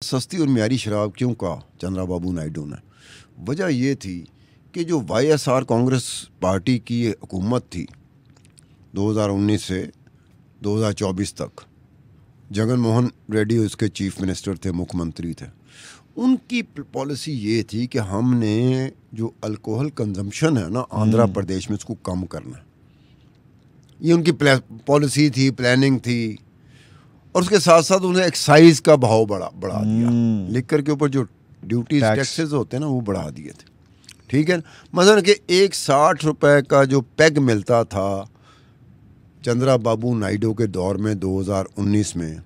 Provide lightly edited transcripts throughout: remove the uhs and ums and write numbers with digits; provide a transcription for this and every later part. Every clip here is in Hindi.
सस्ती और म्यारी शराब क्यों कहा चंद्राबाबू नायडू ने? वजह ये थी कि जो वाईएसआर कांग्रेस पार्टी की हुकूमत थी 2019 से 2024 तक, जगन मोहन रेड्डी उसके चीफ मिनिस्टर थे, मुख्यमंत्री थे, उनकी पॉलिसी ये थी कि हमने जो अल्कोहल कंजम्पशन है ना आंध्र प्रदेश में, उसको कम करना है। ये उनकी पॉलिसी थी, प्लानिंग थी। और उसके साथ साथ उन्हें एक्साइज का भाव बढ़ा दिया। लिकर के ऊपर जो ड्यूटीज टैक्सेस होते हैं ना, वो बढ़ा दिए थे। ठीक है, मतलब कि एक 60 रुपए का जो पैग मिलता था चंद्राबाबू नायडू के दौर में 2019 में,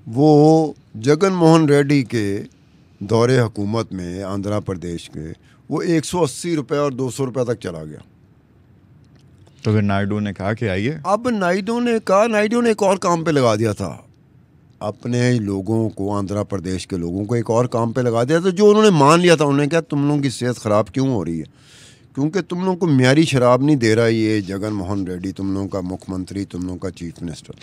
वो जगन मोहन रेड्डी के दौरे हुकूमत में आंध्र प्रदेश के वो 180 रुपए और 200 रुपए तक चला गया। तो फिर नायडू ने कहा कि आइए। अब नायडू ने एक और काम पे लगा दिया था, अपने लोगों को, आंध्र प्रदेश के लोगों को एक और काम पे लगा दिया था, जो उन्होंने मान लिया था। उन्होंने कहा तुम लोगों की सेहत ख़राब क्यों हो रही है? क्योंकि तुम लोगों को म्यारी शराब नहीं दे रहा ये जगन मोहन रेड्डी, तुम लोगों का मुख्यमंत्री, तुम लोगों का चीफ मिनिस्टर।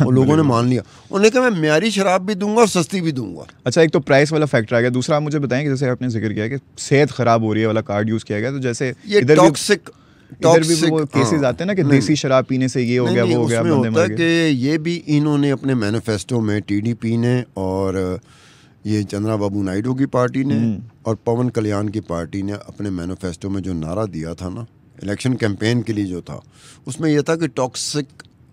वो लोगों ने मान लिया। उन्होंने कहा मैं म्यारी शराब भी दूंगा और सस्ती भी दूंगा। अच्छा, एक तो प्राइस वाला फैक्टर आ गया। दूसरा आप मुझे बताएं कि जैसे आपने जिक्र किया कि सेहत ख़राब हो रही है वाला कार्ड यूज़ किया गया, तो जैसे ये टॉक्सिक भी वो केसेस आते हैं ना कि देसी शराब पीने से ये हो गया, वो हो गया, बंदे मर गए। कि ये भी इन्होंने अपने मैनिफेस्टो में, टीडीपी ने और ये चंद्राबाबू नायडू की पार्टी ने और पवन कल्याण की पार्टी ने अपने मैनिफेस्टो में जो नारा दिया था ना इलेक्शन कैंपेन के लिए जो था, उसमें यह था कि टॉक्सिक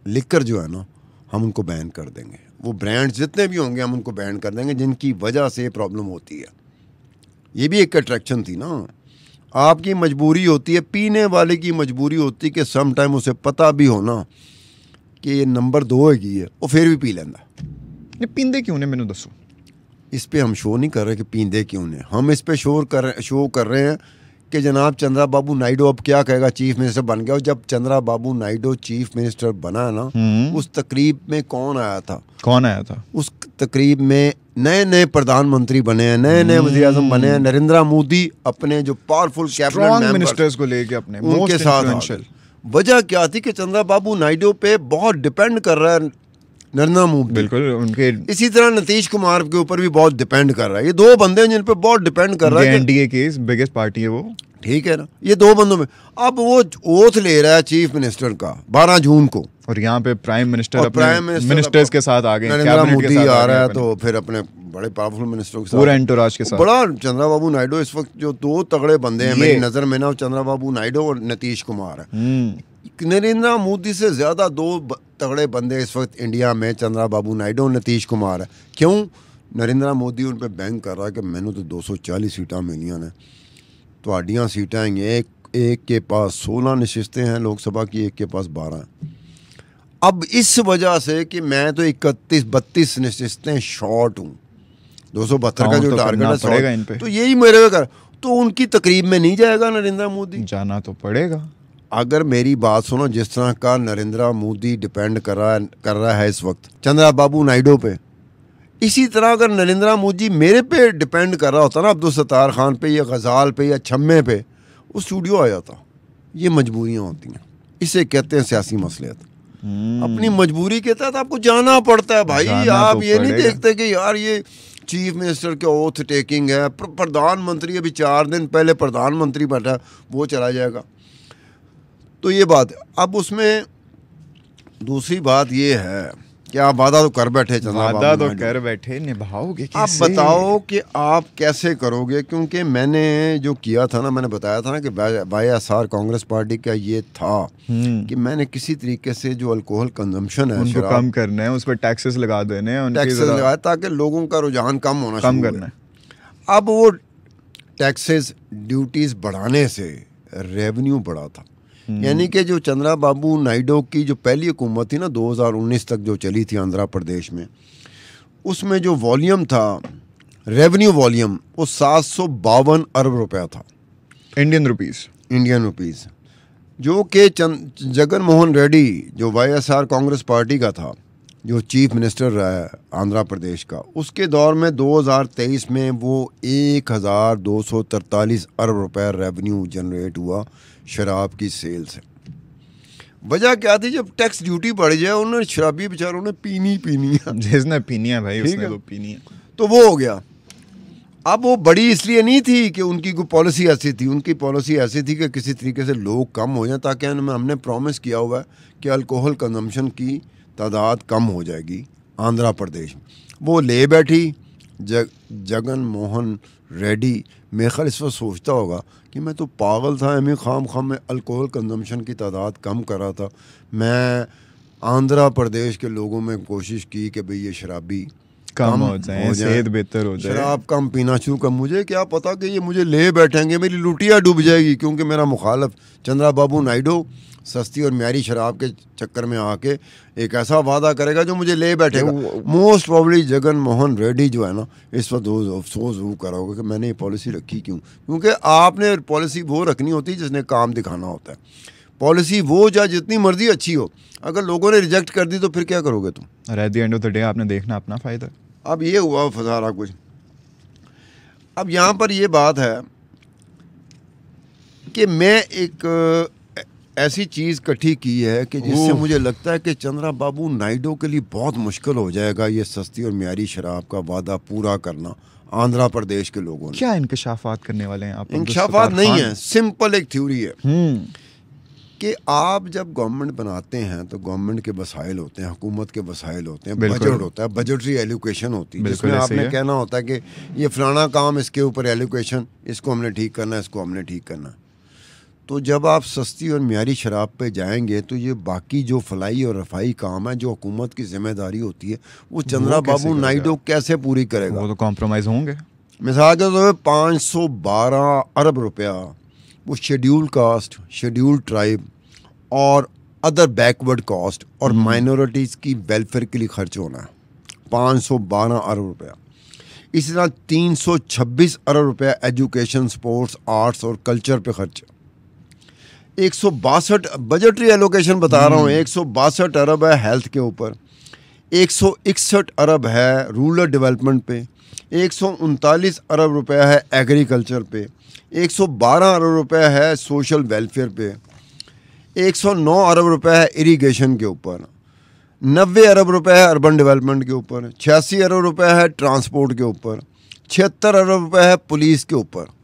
लिकर जो है ना, हम उनको बैन कर देंगे। वो ब्रांड्स जितने भी होंगे हम उनको बैन कर देंगे जिनकी वजह से प्रॉब्लम होती है। ये भी एक अट्रैक्शन थी ना। आपकी मजबूरी होती है, पीने वाले की मजबूरी होती है कि सम टाइम उसे पता भी हो ना कि ये नंबर 2 है, वो फिर भी पी लेंदा। ये पींदे क्यों ने, मैंने दसो। इस पे हम शो नहीं कर रहे कि पींदे क्यों ने, हम इस पे शो कर रहे हैं कि जनाब चंद्राबाबू नायडू अब क्या कहेगा, चीफ मिनिस्टर बन गया। और जब चंद्राबाबू नायडू चीफ मिनिस्टर बना है ना, उस तकरीब में कौन आया था? उस तकरीब में नए प्रधानमंत्री बने हैं, नए वज़ीर आज़म बने हैं। नरेंद्र मोदी अपने जो पावरफुल कैबिनेट मिनिस्टर्स को लेके अपने उनके साथ। वजह क्या थी कि चंद्राबाबू नायडू पे बहुत डिपेंड कर रहा है नरेंद्र मोदी। बिल्कुल, उनके इसी तरह नीतीश कुमार के ऊपर भी बहुत डिपेंड कर रहा है। ये 2 बंदे हैं जिन पे बहुत डिपेंड कर रहा है। एनडीए की बिगेस्ट पार्टी है वो, ठीक है ना। ये 2 बंदों में अब वो ओथ ले रहा है चीफ मिनिस्टर का 12 जून को, और यहाँ पे प्राइम मिनिस्टर अपने मिनिस्टर्स के साथ आ गए, नरेंद्र मोदी आ रहा है, तो फिर अपने बड़े पावरफुल मिनिस्टरों के साथ, पूरा एंटोराज के साथ। बड़ा चंद्राबाबू नायडू इस वक्त जो 2 तगड़े बंदे हैं मेरी नजर में ना, चंद्राबाबू नायडू और नीतीश कुमार है। नरेंद्र मोदी से ज्यादा 2 तगड़े बंदे इस वक्त इंडिया में चंद्राबाबू नायडू और नीतीश कुमार है। क्यों? नरेंद्र मोदी उन पर बैंक कर रहा है कि मैंने तो 240 सीटां मिलियां ने, तो सीटां हैं, एक के पास 16 नशिस्तें हैं लोकसभा की, एक के पास 12 हैं। अब इस वजह से कि मैं तो 31-32 नशिस्तें शॉर्ट हूँ, 272 का जो टारगेट है, तो यही मेरे कर, तो उनकी तकरीब में नहीं जाएगा नरेंद्र मोदी? जाना तो पड़ेगा। अगर मेरी बात सुनो, जिस तरह का नरेंद्र मोदी डिपेंड कर रहा है इस वक्त चंद्राबाबू नायडू पे, इसी तरह अगर नरेंद्र मोदी मेरे पे डिपेंड कर रहा होता ना, अब्दुल सत्तार खान पे या गजाल पे या छम्मे पे, वो स्टूडियो आ जाता। ये मजबूरियाँ होती हैं, इसे कहते हैं सियासी मसलियत। अपनी मजबूरी के तहत आपको जाना पड़ता है भाई। आप ये नहीं देखते कि यार ये चीफ मिनिस्टर के ओथ टेकिंग है, प्रधानमंत्री अभी 4 दिन पहले प्रधानमंत्री बैठा, वो चला जाएगा। तो ये बात। अब उसमें दूसरी बात ये है कि आप वादा तो कर बैठे, वादा तो कर बैठे, निभाओगे कैसे? आप बताओ कि आप कैसे करोगे? क्योंकि मैंने जो किया था ना, मैंने बताया था ना कि वाईएसआर कांग्रेस पार्टी का ये था कि मैंने किसी तरीके से जो अल्कोहल कंजम्पशन है उनको कम करना है, उस पर टैक्सेस लगा देने हैं, टैक्सेस लगाए ताकि लोगों का रुझान कम होना कम करना है। अब वो टैक्सेस ड्यूटीज बढ़ाने से रेवेन्यू बढ़ा था। यानी कि जो चंद्राबाबू नायडू की जो पहली हुकूमत थी ना 2019 तक जो चली थी आंध्र प्रदेश में, उसमें जो वॉल्यूम था, रेवेन्यू वॉल्यूम, वो 752 अरब रुपया था, इंडियन रुपीस, जो कि जगन मोहन रेड्डी जो वाईएसआर कांग्रेस पार्टी का था, जो चीफ मिनिस्टर रहा है आंध्र प्रदेश का, उसके दौर में 2023 में वो 1243 अरब रुपया रेवेन्यू जनरेट हुआ शराब की सेल से। वजह क्या थी? जब टैक्स ड्यूटी बढ़ जाए, उन्होंने शराबी बेचारों ने पीनी है, जिसने पीनी है भाई उसने तो पीनी है। तो वो हो गया। अब वो बड़ी इसलिए नहीं थी कि उनकी कोई पॉलिसी ऐसी थी, उनकी पॉलिसी ऐसी थी कि किसी तरीके से लोग कम हो जाएं, ताकि हमने प्रॉमिस किया हुआ है कि अल्कोहल कंजम्पशन की तादाद कम हो जाएगी आंध्र प्रदेश में। वो ले बैठी जगन मोहन रेड्डी। मेरे ख्याल इस वक्त सोचता होगा कि मैं तो पागल था, एम खाम में अल्कोहल कंजम्पशन की तादाद कम कर रहा था। मैं आंध्र प्रदेश के लोगों में कोशिश की कि भाई ये शराबी कम हो जाए, सेहत बेहतर हो जाए, शराब कम पीना शुरू कर। मुझे क्या पता कि ये मुझे ले बैठेंगे, मेरी लुटिया डूब जाएगी, क्योंकि मेरा मुखालफ चंद्राबाबू नायडू सस्ती और म्यारी शराब के चक्कर में आके एक ऐसा वादा करेगा जो मुझे ले बैठेगा। मोस्ट प्रॉब्ली जगन मोहन रेड्डी जो है ना, इस वक्त अफसोस वो कर रहा होगा कि मैंने ये पॉलिसी रखी क्यों। क्योंकि आपने पॉलिसी वो रखनी होती है जिसने काम दिखाना होता है। पॉलिसी वो चाहे जितनी मर्जी अच्छी हो, अगर लोगों ने रिजेक्ट कर दी तो फिर क्या करोगे तुम? At the end of the day आपने देखना अपना फ़ायदा। अब ये हुआ सारा कुछ। अब यहाँ पर ये बात है कि मैं एक ऐसी चीज़ इकट्ठी की है कि जिससे मुझे लगता है कि चंद्राबाबू नायडू के लिए बहुत मुश्किल हो जाएगा ये सस्ती और म्यारी शराब का वादा पूरा करना आंध्र प्रदेश के लोगों ने। क्या इंकशाफात करने वाले हैं आप? इंकशाफात नहीं है, सिंपल एक थ्योरी है कि आप जब गवर्नमेंट बनाते हैं तो गवर्नमेंट के वसाइल होते हैं, हुकूमत के वसाइल होते हैं, बजट होता है, बजटरी एलोकेशन होती है, जिसमें आपने कहना होता है कि ये फलाना काम, इसके ऊपर एलोकेशन, इसको हमने ठीक करना है, इसको हमने ठीक करना है। तो जब आप सस्ती और म्यारी शराब पे जाएंगे तो ये बाकी जो फलाई और रफाई काम है जो हुकूमत की जिम्मेदारी होती है वो चंद्राबाबू नायडू कैसे पूरी करेगा? वो तो कॉम्प्रोमाइज़ होंगे। मिसाल के तौर पर 512 अरब रुपया वो शेड्यूल कास्ट, शेड्यूल ट्राइब और अदर बैकवर्ड कास्ट और माइनॉरिटीज़ की वेलफेयर के लिए खर्च होना है, 512 अरब रुपया। इसी तरह 326 अरब रुपया एजुकेशन, स्पोर्ट्स, आर्ट्स और कल्चर पे खर्च। 162 बजटरी एलोकेशन बता रहा हूँ, 162 अरब है हेल्थ के ऊपर, 161 अरब है रूरल डेवलपमेंट पे, 139 अरब रुपया है एग्रीकल्चर पे, 112 अरब रुपया है सोशल वेलफेयर पे, 109 अरब रुपया है इरिगेशन के ऊपर, 90 अरब रुपया है अर्बन डेवलपमेंट के ऊपर, 86 अरब रुपया है ट्रांसपोर्ट के ऊपर, 76 अरब रुपया है पुलिस के ऊपर।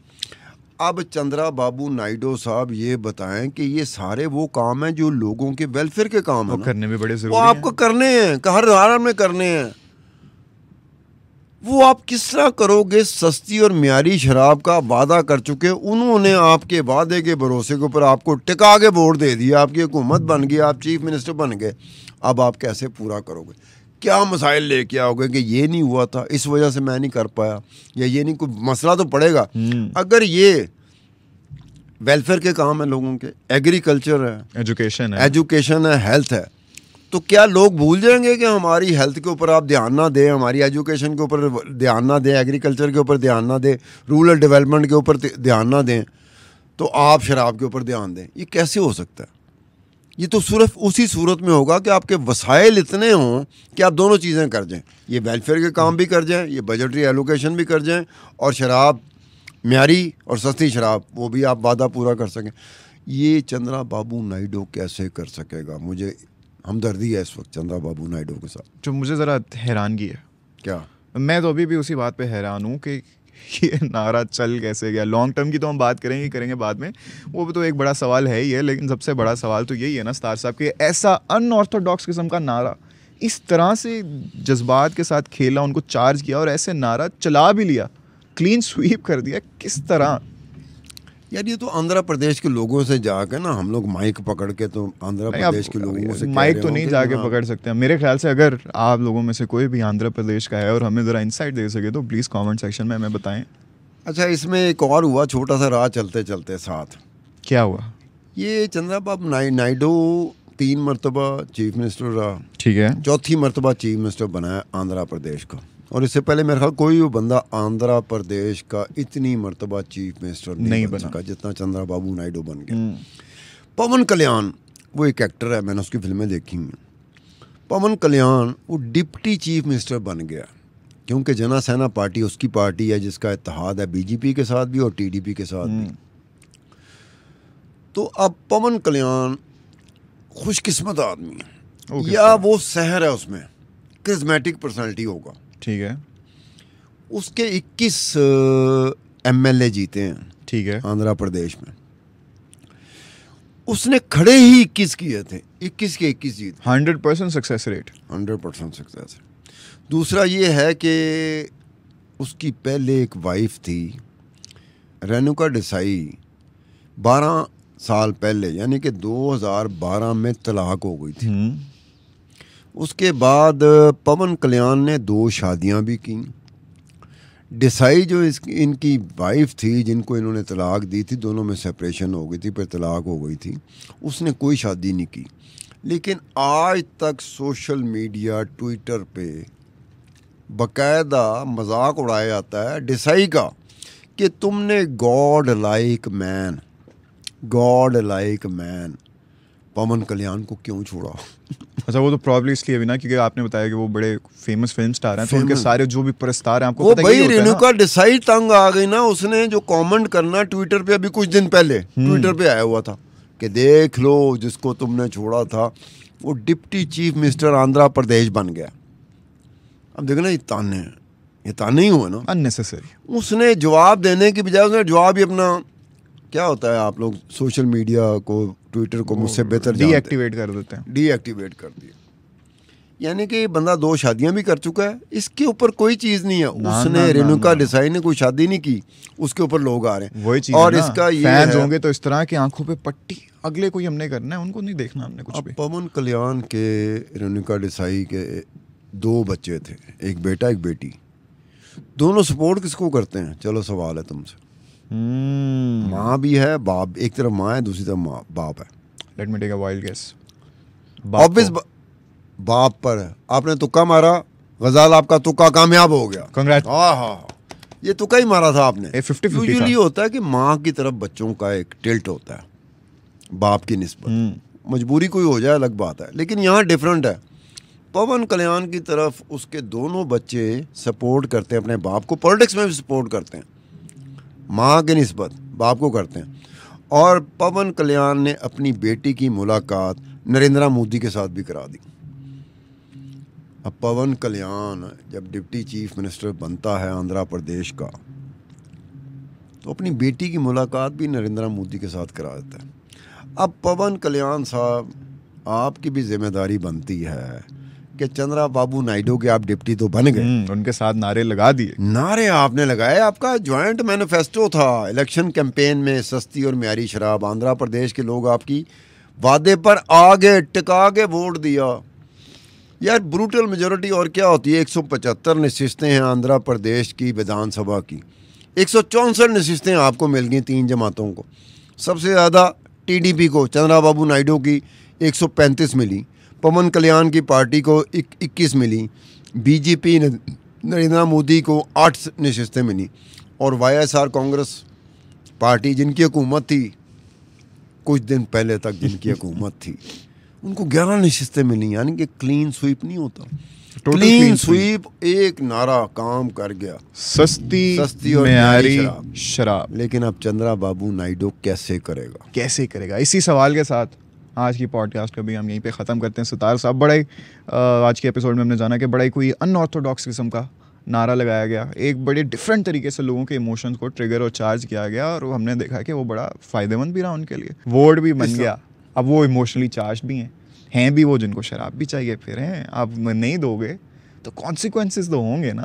अब चंद्राबाबू नायडू साहब ये बताएं कि ये सारे वो काम हैं जो लोगों के वेलफेयर के काम हैं, करने भी बड़े वो आपको करने हैं, हर हाल में करने हैं। वो आप किस तरह करोगे? सस्ती और म्यारी शराब का वादा कर चुके, उन्होंने आपके वादे के भरोसे के ऊपर आपको टिका के वोट दे दिया, आपकी हुकूमत बन गई, आप चीफ मिनिस्टर बन गए। अब आप कैसे पूरा करोगे? क्या मसाइल लेके आओगे कि ये नहीं हुआ था, इस वजह से मैं नहीं कर पाया, या ये नहीं, कोई मसला तो पड़ेगा। अगर ये वेलफेयर के काम है लोगों के, एग्रीकल्चर है, एजुकेशन है, हेल्थ है, तो क्या लोग भूल जाएंगे कि हमारी हेल्थ के ऊपर आप ध्यान ना दें, हमारी एजुकेशन के ऊपर ध्यान ना दें, एग्रीकल्चर के ऊपर ध्यान ना दें, रूरल डेवलपमेंट के ऊपर ध्यान ना दें, तो आप शराब के ऊपर ध्यान दें? ये कैसे हो सकता है? ये तो सिर्फ उसी सूरत में होगा कि आपके वसाइल इतने हों कि आप दोनों चीज़ें कर जाएं, ये वेलफेयर के काम भी कर जाएं, ये बजटरी एलोकेशन भी कर जाएं, और शराब म्यारी और सस्ती शराब वो भी आप वादा पूरा कर सकें। ये चंद्राबाबू नायडू कैसे कर सकेगा? मुझे हमदर्दी है इस वक्त चंद्राबाबू नायडू के साथ। जो मुझे ज़रा हैरानगी है, क्या मैं तो अभी भी उसी बात पे हैरान हूँ कि ये नारा चल कैसे गया। लॉन्ग टर्म की तो हम बात करेंगे बाद में, वो भी तो एक बड़ा सवाल है ही है, लेकिन सबसे बड़ा सवाल तो यही है ना स्टार साहब कि ऐसा अनऑर्थोडॉक्स किस्म का नारा, इस तरह से जज्बात के साथ खेला, उनको चार्ज किया और ऐसे नारा चला भी लिया, क्लीन स्वीप कर दिया, किस तरह? यार ये तो आंध्र प्रदेश के लोगों से जाकर ना हम लोग माइक पकड़ के, तो आंध्र प्रदेश के लोगों से माइक तो नहीं जाके पकड़ सकते हैं। मेरे ख्याल से अगर आप लोगों में से कोई भी आंध्र प्रदेश का है और हमें ज़रा इंसाइट दे सके तो प्लीज़ कमेंट सेक्शन में हमें बताएं। अच्छा, इसमें एक और हुआ छोटा सा राह चलते चलते साथ। क्या हुआ? ये चंद्राबाबू नायडू 3 मरतबा चीफ मिनिस्टर रहा, ठीक है, 4थी मरतबा चीफ मिनिस्टर बनाया आंध्र प्रदेश का, और इससे पहले मेरे ख्याल कोई भी बंदा आंध्र प्रदेश का इतनी मरतबा चीफ मिनिस्टर नहीं बन सका जितना चंद्राबाबू नायडू बन गया। पवन कल्याण वो एक एक्टर है, मैंने उसकी फिल्में देखी हैं। पवन कल्याण वो डिप्टी चीफ मिनिस्टर बन गया क्योंकि जना सेना पार्टी उसकी पार्टी है जिसका इत्तेहाद है बीजेपी के साथ भी और टीडीपी के साथ भी। तो अब पवन कल्याण खुशकिस्मत आदमी है, या वो सहर है, उसमें क्रिज्मेटिक पर्सनालिटी होगा, ठीक है। उसके 21 MLA जीते हैं, ठीक है, आंध्र प्रदेश में। उसने खड़े ही 21 किए थे, 21 के 21 जीत, 100% सक्सेस रेट, 100% सक्सेस। दूसरा ये है कि उसकी पहले एक वाइफ थी रेणुका देसाई, 12 साल पहले यानी कि 2012 में तलाक हो गई थी। उसके बाद पवन कल्याण ने 2 शादियां भी की। देसाई जो इनकी वाइफ थी जिनको इन्होंने तलाक दी थी, दोनों में सेपरेशन हो गई थी, फिर तलाक हो गई थी, उसने कोई शादी नहीं की। लेकिन आज तक सोशल मीडिया, ट्विटर पे बाकायदा मजाक उड़ाया जाता है देसाई का कि तुमने गॉड लाइक मैन पवन कल्याण को क्यों छोड़ा। अच्छा, वो तो प्रॉब्ली इसलिए भी ना क्योंकि आपने बताया कि वो बड़े फेमस फिल्म स्टार हैं, तो उनके सारे जो भी पुरस्कार हैं आपको वो पता भाई रेणुका देसाई तंग आ गई ना, उसने जो कमेंट करना ट्विटर पे अभी कुछ दिन पहले ट्विटर पे आया हुआ था कि देख लो जिसको तुमने छोड़ा था वो deputy chief minister Andhra Pradesh बन गया। अब देखना ये ताने ही हुए ना, अननेसेसरी। उसने जवाब देने की बजाय उसने जवाब ही अपना, क्या होता है आप लोग सोशल मीडिया को, ट्विटर को मुझसे बेहतर डीएक्टिवेट कर देते हैं, डीएक्टिवेट कर दिया। यानी कि बंदा 2 शादियां भी कर चुका है, इसके ऊपर कोई चीज नहीं है। उसने रेणुका देसाई ने कोई शादी नहीं की, उसके ऊपर लोग आ रहे हैं। वही चीज और इसका ये फैंस होंगे तो इस तरह की आंखों पे पट्टी, अगले कोई हमने करना है, उनको नहीं देखना हमने कुछ भी। पवन कल्याण के, रेणुका देसाई के 2 बच्चे थे, एक बेटा एक बेटी। दोनों सपोर्ट किसको करते हैं? चलो सवाल है तुमसे। माँ भी है, बाप, एक तरफ माँ है, दूसरी तरफ बाप है। Let me take a wild guess. Obvious बाप पर है। आपने तुक्का मारा, गजाल आपका तुक्का कामयाब हो गया। कांग्रेट। हाँ, ये तुक्का ही मारा था आपने। 50-50 यूजुअली होता है कि माँ की तरफ बच्चों का एक टिल्ट होता है बाप की निस्बत। मजबूरी कोई हो जाए अलग बात है, लेकिन यहाँ डिफरेंट है। पवन कल्याण की तरफ उसके दोनों बच्चे सपोर्ट करते हैं अपने बाप को, पॉलिटिक्स में भी सपोर्ट करते हैं, माँ के निस्बत बाप को करते हैं। और पवन कल्याण ने अपनी बेटी की मुलाकात नरेंद्र मोदी के साथ भी करा दी। अब पवन कल्याण जब डिप्टी चीफ मिनिस्टर बनता है आंध्र प्रदेश का, तो अपनी बेटी की मुलाकात भी नरेंद्र मोदी के साथ करा देता है। अब पवन कल्याण साहब, आपकी भी जिम्मेदारी बनती है कि चंद्रबाबू नायडू के आप डिप्टी तो बन गए, उनके साथ नारे लगा दिए। नारे आपने लगाए, आपका ज्वाइंट मैनिफेस्टो था इलेक्शन कैंपेन में, सस्ती और म्यारी शराब। आंध्र प्रदेश के लोग आपकी वादे पर आगे टिका के वोट दिया। यार ब्रूटल मेजोरिटी और क्या होती है? 175 नशिस्तें हैं आंध्र प्रदेश की विधानसभा की, 164 नशिस्तें आपको मिल गई 3 जमातों को। सबसे ज़्यादा टीडीपी को, चंद्रबाबू नायडू की 135 मिली, पवन कल्याण की पार्टी को 21 मिली, बीजेपी नरेंद्र मोदी को 8 नशिस्तें मिली, और वाईएसआर कांग्रेस पार्टी जिनकी हुकूमत थी कुछ दिन पहले तक, जिनकी हुकूमत थी, उनको 11 नशिस्तें मिली। यानी कि क्लीन स्वीप नहीं होता, क्लीन स्वीप एक नारा काम कर गया, सस्ती और म्यारी शराब। लेकिन अब चंद्रबाबू नायडू कैसे करेगा? इसी सवाल के साथ आज की पॉडकास्ट का भी हम यहीं पे ख़त्म करते हैं। सितार साहब, बड़ा ही आज के एपिसोड में हमने जाना कि बड़ा ही कोई अनऑर्थोडॉक्स किस्म का नारा लगाया गया, एक बड़े डिफरेंट तरीके से लोगों के इमोशंस को ट्रिगर और चार्ज किया गया, और हमने देखा कि वो बड़ा फ़ायदेमंद भी रहा उनके लिए, वोट भी बन गया। अब वो इमोशनली चार्ज भी हैं भी वो जिनको शराब भी चाहिए फिर हैं। आप नहीं दोगे तो कॉन्सिक्वेंसेस तो होंगे ना।